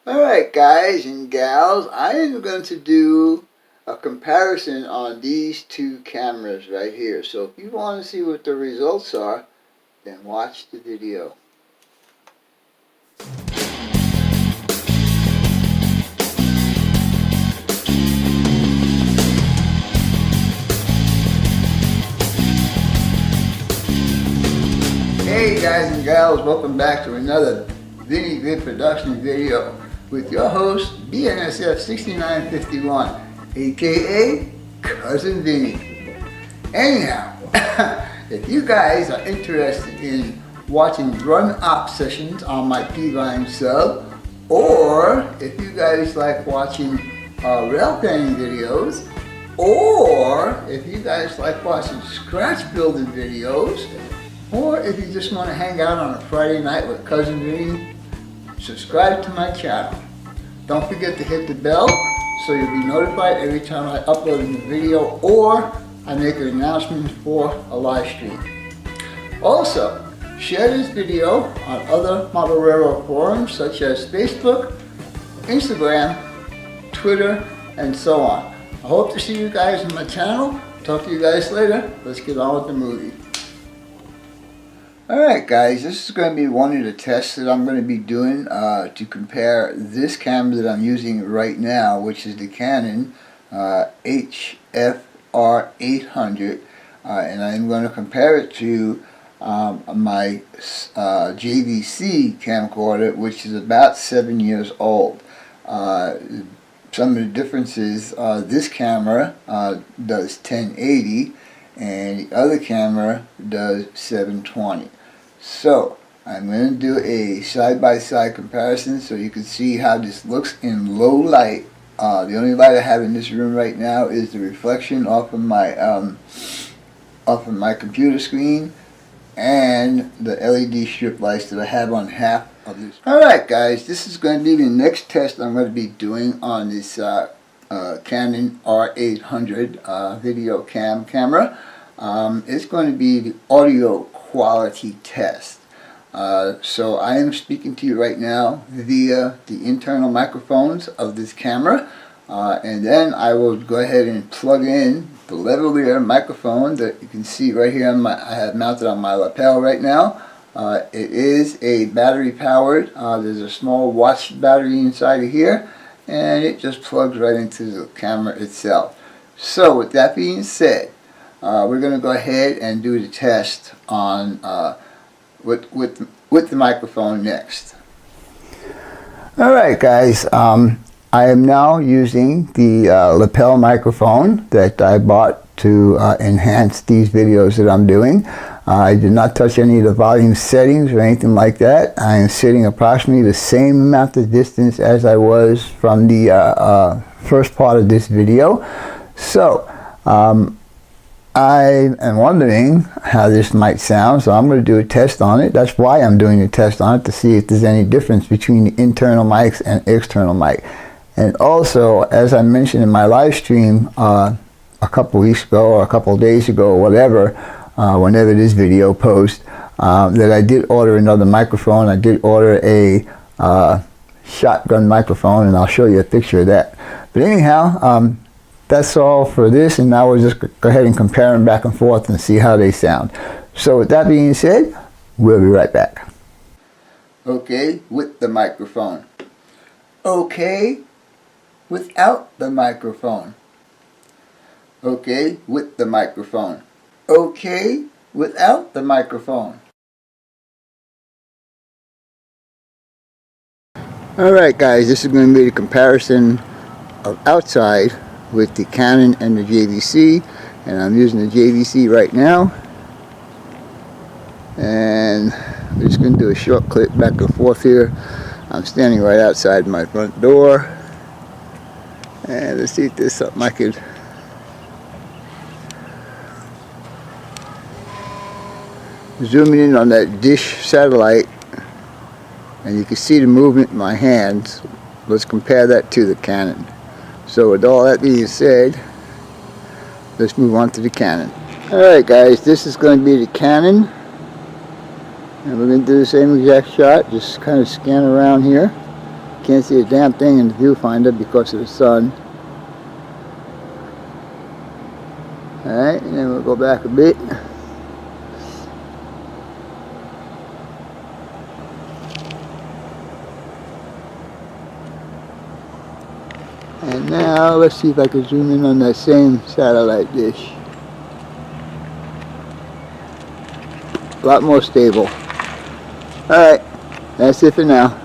Alright guys and gals, I am going to do a comparison on these two cameras right here. So if you want to see what the results are, then watch the video. Hey guys and gals, welcome back to another Vinny Vid Production video with your host BNSF 6951, aka Cousin Vinny. Anyhow, if you guys are interested in watching run-op sessions on my P-Line sub, or if you guys like watching rail painting videos, or if you guys like watching scratch building videos, or if you just want to hang out on a Friday night with Cousin Vinny, subscribe to my channel. Don't forget to hit the bell so you'll be notified every time I upload a new video or I make an announcement for a live stream. Also, share this video on other model railroad forums such as Facebook, Instagram, Twitter, and so on. I hope to see you guys on my channel. Talk to you guys later. Let's get on with the movie. Alright guys, this is going to be one of the tests that I'm going to be doing to compare this camera that I'm using right now, which is the Canon HF R800, and I'm going to compare it to my JVC camcorder, which is about 7 years old. Some of the differences, this camera does 1080 and the other camera does 720. So I'm going to do a side-by-side comparison so you can see how this looks in low light. The only light I have in this room right now is the reflection off of my computer screen and the LED strip lights that I have on half of this. Alright guys, this is going to be the next test I'm going to be doing on this Canon R800 video camera. It's going to be the audio quality test. So I am speaking to you right now via the internal microphones of this camera, and then I will go ahead and plug in the lavalier microphone that you can see right here on I have mounted on my lapel right now. It is a battery powered. There's a small watch battery inside of here, and it just plugs right into the camera itself. So with that being said, we're going to go ahead and do the test on with the microphone next. Alright guys, I am now using the lapel microphone that I bought to enhance these videos that I'm doing. I did not touch any of the volume settings or anything like that. I am sitting approximately the same amount of distance as I was from the first part of this video. So I am wondering how this might sound, so I'm going to do a test on it. That's why I'm doing a test on it, to see if there's any difference between the internal mics and external mic. And also, as I mentioned in my live stream a couple weeks ago or a couple days ago or whatever, whenever this video posts, that I did order another microphone. I did order a shotgun microphone, and I'll show you a picture of that. But anyhow, that's all for this, and now we'll just go ahead and compare them back and forth and see how they sound. So with that being said, we'll be right back. Okay, with the microphone. Okay, without the microphone. Okay, with the microphone. Okay, without the microphone. Alright guys, this is going to be the comparison of outside with the Canon and the JVC, and I'm using the JVC right now, and we're just going to do a short clip back and forth here. I'm standing right outside my front door, and let's see if there's something I could zooming in on that dish satellite, and you can see the movement in my hands. Let's compare that to the Canon. So with all that being said, let's move on to the Canon. Alright guys, this is going to be the Canon, and we're going to do the same exact shot, just kind of scan around here. Can't see a damn thing in the viewfinder because of the sun. Alright, and then we'll go back a bit. And now let's see if I can zoom in on that same satellite dish. A lot more stable. Alright, that's it for now.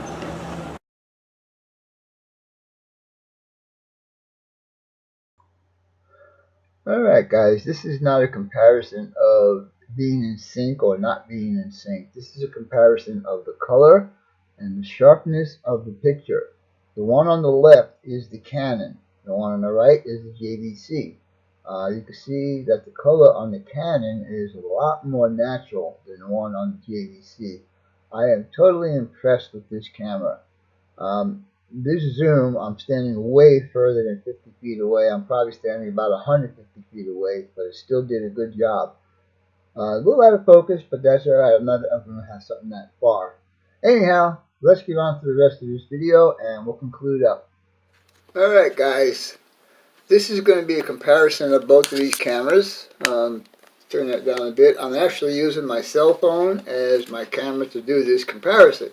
Alright guys, this is not a comparison of being in sync or not being in sync. This is a comparison of the color and the sharpness of the picture. The one on the left is the Canon. The one on the right is the JVC. You can see that the color on the Canon is a lot more natural than the one on the JVC. I am totally impressed with this camera. This zoom, I'm standing way further than 50 feet away. I'm probably standing about 150 feet away, but it still did a good job. A little out of focus, but that's alright. I'm not going to have something that far. Anyhow, let's get on to the rest of this video and we'll conclude up. Alright guys, this is going to be a comparison of both of these cameras. Turn that down a bit. I'm actually using my cell phone as my camera to do this comparison.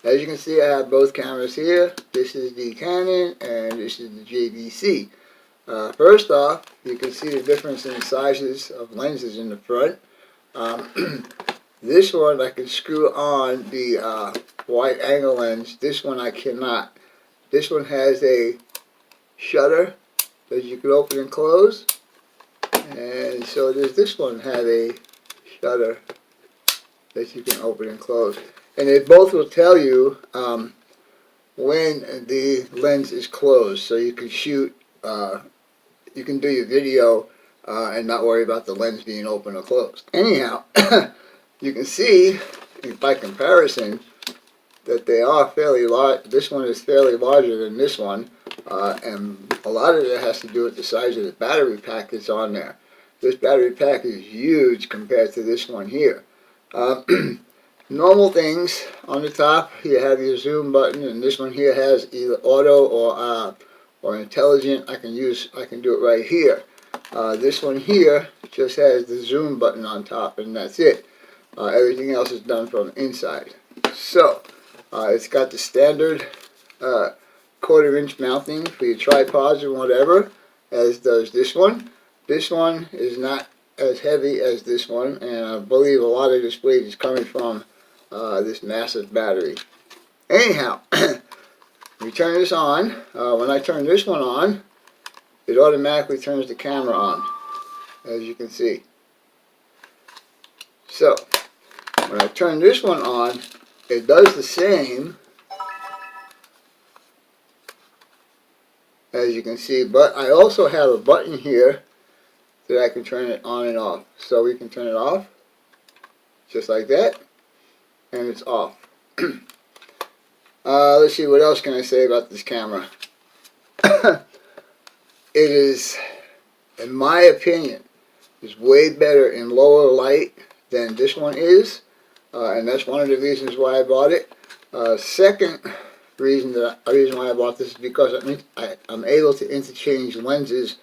As you can see, I have both cameras here. This is the Canon and this is the JVC. First off, you can see the difference in sizes of lenses in the front. This one I can screw on the wide angle lens. This one I cannot. This one has a shutter that you can open and close. And so does this one have a shutter that you can open and close. And they both will tell you when the lens is closed, so you can shoot, you can do your video and not worry about the lens being open or closed. Anyhow, you can see by comparison that they are fairly large. This one is fairly larger than this one, and a lot of it has to do with the size of the battery pack that's on there. This battery pack is huge compared to this one here. Normal things on the top, you have your zoom button, and this one here has either auto or intelligent. I can do it right here. This one here just has the zoom button on top, and that's it. Everything else is done from inside. So it's got the standard 1/4 inch mounting for your tripods and whatever, as does this one. This one is not as heavy as this one, and I believe a lot of this weight is coming from this massive battery. Anyhow, we turn this on. When I turn this one on, it automatically turns the camera on, as you can see. So, when I turn this one on, it does the same, as you can see, but I also have a button here that I can turn it on and off. So we can turn it off, just like that, and it's off. Let's see, what else can I say about this camera? It is, in my opinion, is way better in lower light than this one is, and that's one of the reasons why I bought it. Second reason why I bought this is because I'm able to interchange lenses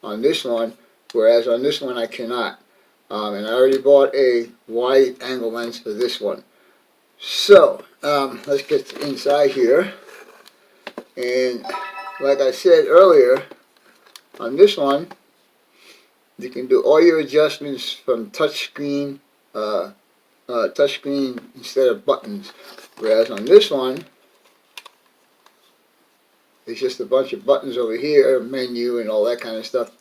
on this one, whereas on this one I cannot. And I already bought a wide angle lens for this one. So, let's get to inside here. And like I said earlier, on this one, you can do all your adjustments from touchscreen instead of buttons. Whereas on this one, it's just a bunch of buttons over here, menu and all that kind of stuff.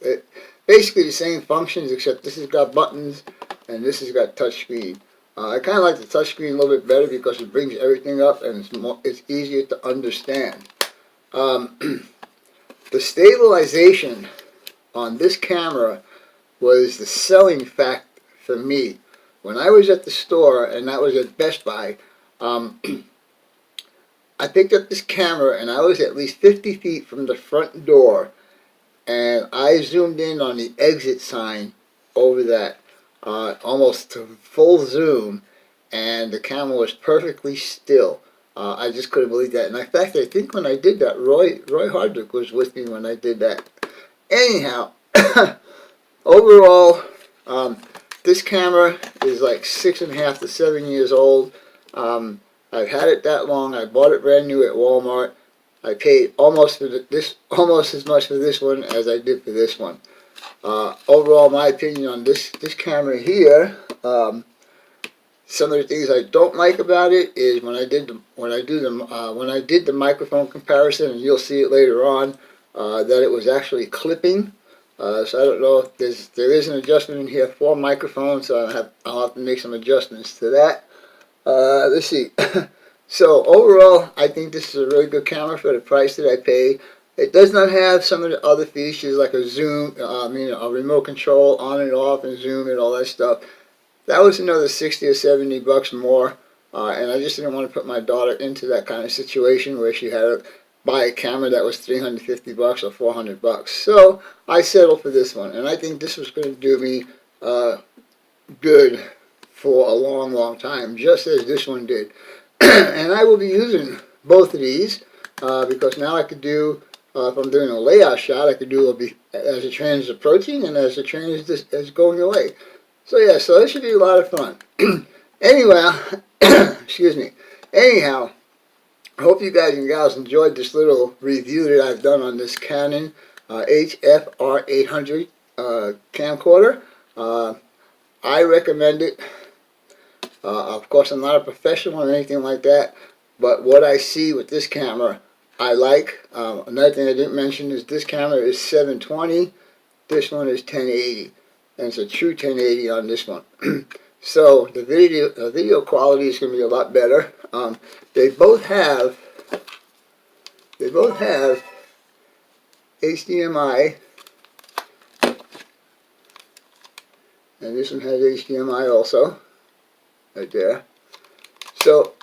Basically the same functions, except this has got buttons and this has got touchscreen. I kind of like the touchscreen a little bit better because it brings everything up and it's easier to understand. The stabilization on this camera was the selling fact for me. When I was at the store, and that was at Best Buy, I picked up this camera and I was at least 50 feet from the front door, and I zoomed in on the exit sign over that, almost to full zoom, and the camera was perfectly still. I just couldn't believe that. And in fact, I think when I did that, Roy Hardwick was with me when I did that. Anyhow, overall, this camera is like 6.5 to 7 years old. I've had it that long. I bought it brand new at Walmart. I paid almost as much for this one as I did for this one. Overall, my opinion on this camera here, some of the things I don't like about it is when I did the microphone comparison, and you'll see it later on, that it was actually clipping. So I don't know if there is an adjustment in here for microphones, so I'll have to make some adjustments to that. Let's see. So overall, I think this is a really good camera for the price that I paid. It does not have some of the other features like a zoom, a remote control on and off and zoom and all that stuff. That was another 60 or 70 bucks more, and I just didn't want to put my daughter into that kind of situation where she had to buy a camera that was 350 bucks or 400 bucks. So I settled for this one, and I think this was going to do me good for a long, long time, just as this one did. And I will be using both of these because now I could do, if I'm doing a layout shot, I could do as the train is approaching and as the train is going away. So yeah, so this should be a lot of fun. Anyway, excuse me. Anyhow, I hope you guys and gals enjoyed this little review that I've done on this Canon HF R800 camcorder. I recommend it. Of course, I'm not a professional or anything like that, but what I see with this camera, I like. Another thing I didn't mention is this camera is 720. This one is 1080. And it's a true 1080 on this one. So the video quality is going to be a lot better. They both have HDMI, and this one has HDMI also, right there. So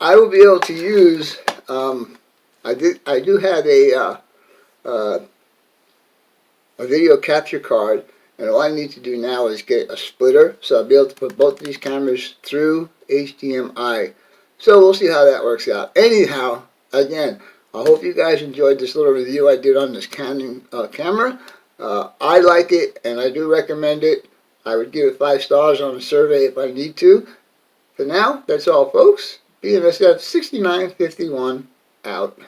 I will be able to use. I do have a video capture card. And all I need to do now is get a splitter, so I'll be able to put both of these cameras through HDMI. So we'll see how that works out. Anyhow, again, I hope you guys enjoyed this little review I did on this Canon camera. I like it, and I do recommend it. I would give it 5 stars on the survey if I need to. For now, that's all, folks. BNSF 6951 out.